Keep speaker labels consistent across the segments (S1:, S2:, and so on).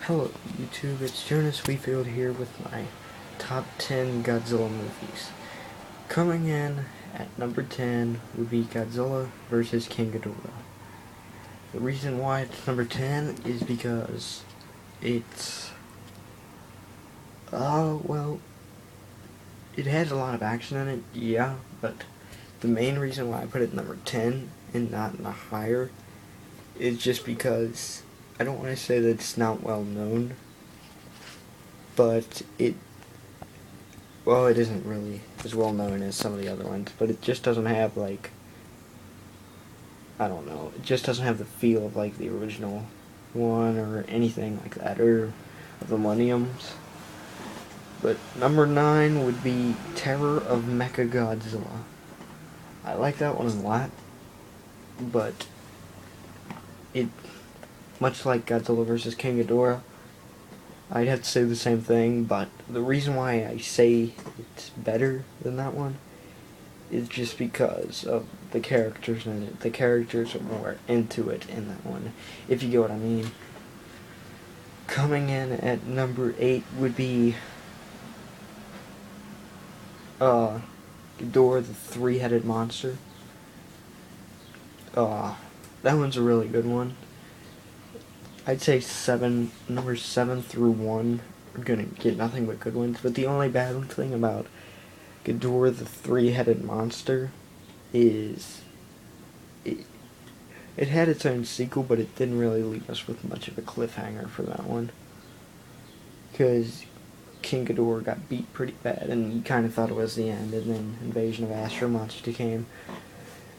S1: Hello YouTube, it's Jonas Wheatfield here with my top 10 Godzilla movies. Coming in at number 10 would be Godzilla vs. King Ghidorah. The reason why it's number 10 is because it's, well, it has a lot of action in it, yeah, but the main reason why I put it number 10 and not in the higher is just because I don't want to say that it's not well known, but it isn't really as well known as some of the other ones, but it just doesn't have, like, I don't know, it just doesn't have the feel of, like, the original one or anything like that, or of the Millenniums. But number 9 would be Terror of Mechagodzilla. I like that one a lot, but it, much like Godzilla vs. King Ghidorah, I'd have to say the same thing, but the reason why I say it's better than that one is just because of the characters in it. The characters are more into it in that one, if you get what I mean. Coming in at number 8 would be Ghidorah the Three-Headed Monster. That one's a really good one. I'd say numbers 7 through 1 are gonna get nothing but good ones, but the only bad thing about Ghidorah the Three-Headed Monster is it had its own sequel, but it didn't really leave us with much of a cliffhanger for that one, because King Ghidorah got beat pretty bad, and you kind of thought it was the end, and then Invasion of Astro Monster came.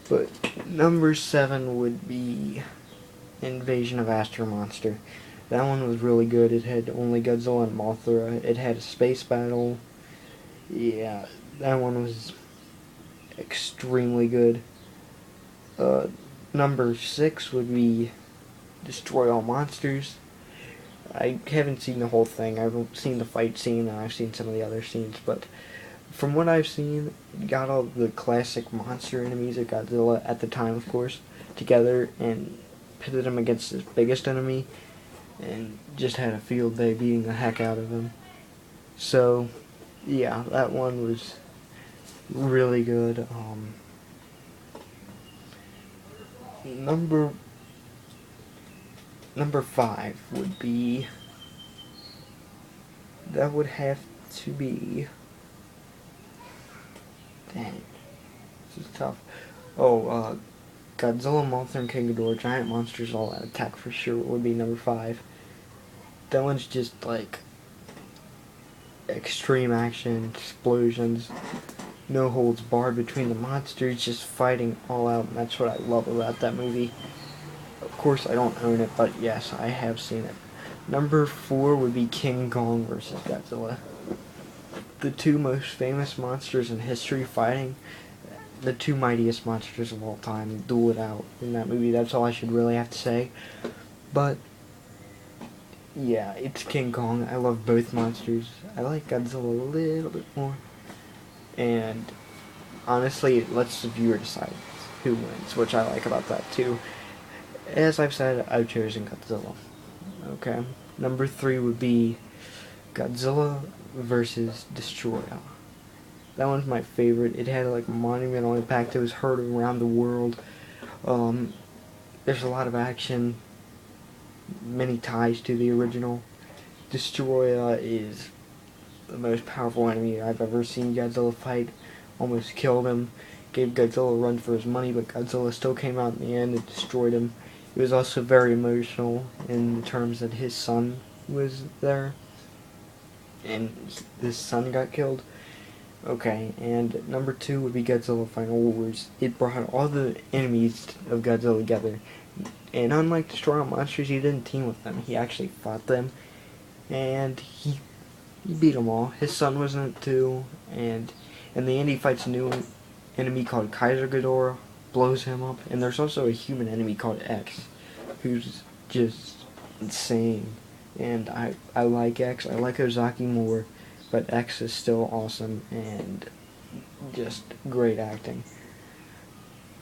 S1: But number 7 would be Invasion of Astro Monster. That one was really good. It had only Godzilla and Mothra. It had a space battle. Yeah, that one was extremely good. Number 6 would be Destroy All Monsters. I haven't seen the whole thing. I've seen the fight scene, and I've seen some of the other scenes, but from what I've seen, it got all the classic monster enemies of Godzilla at the time, of course, together and pitted him against his biggest enemy, and just had a field day beating the heck out of him. So, yeah, that one was really good. Number 5 would be, that would have to be, dang, this is tough. Godzilla, Mothra, and King Ghidorah, Giant Monsters All Out Attack for sure would be number 5. That one's just like extreme action, explosions, no holds barred between the monsters, just fighting all out, and that's what I love about that movie. Of course, I don't own it, but yes, I have seen it. Number 4 would be King Kong vs. Godzilla. The two most famous monsters in history fighting, the two mightiest monsters of all time, duel it out in that movie. That's all I should really have to say. But yeah, it's King Kong. I love both monsters. I like Godzilla a little bit more. And honestly, it lets the viewer decide who wins, which I like about that too. As I've said, I've chosen Godzilla. Okay. Number 3 would be Godzilla vs. Destroyer. That one's my favorite. It had like monumental impact. It was heard around the world. There's a lot of action, many ties to the original. Destroyer is the most powerful enemy I've ever seen Godzilla fight. Almost killed him. Gave Godzilla a run for his money, but Godzilla still came out in the end and destroyed him. It was also very emotional in terms that his son was there, and his son got killed. Okay, and number 2 would be Godzilla Final Wars. It brought all the enemies of Godzilla together, and unlike Destroy All Monsters, he didn't team with them. He actually fought them, and he beat them all. His son was in it too, and in the end he fights a new enemy called Kaiser Ghidorah, blows him up, and there's also a human enemy called X, who's just insane. And I like X. I like Ozaki more, but X is still awesome and just great acting.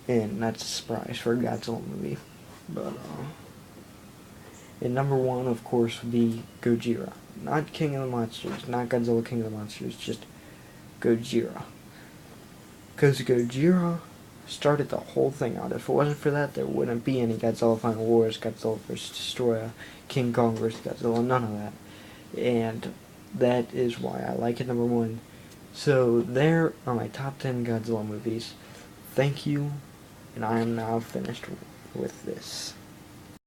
S1: And that's a surprise for a Godzilla movie. But And number one, of course, would be Gojira. Not King of the Monsters, not Godzilla King of the Monsters, just Gojira. Because Gojira started the whole thing out. If it wasn't for that, there wouldn't be any Godzilla Final Wars, Godzilla vs. Destroyer, King Kong vs. Godzilla, none of that. And that is why I like it, number one. So there are my top 10 Godzilla movies. Thank you, and I am now finished with this.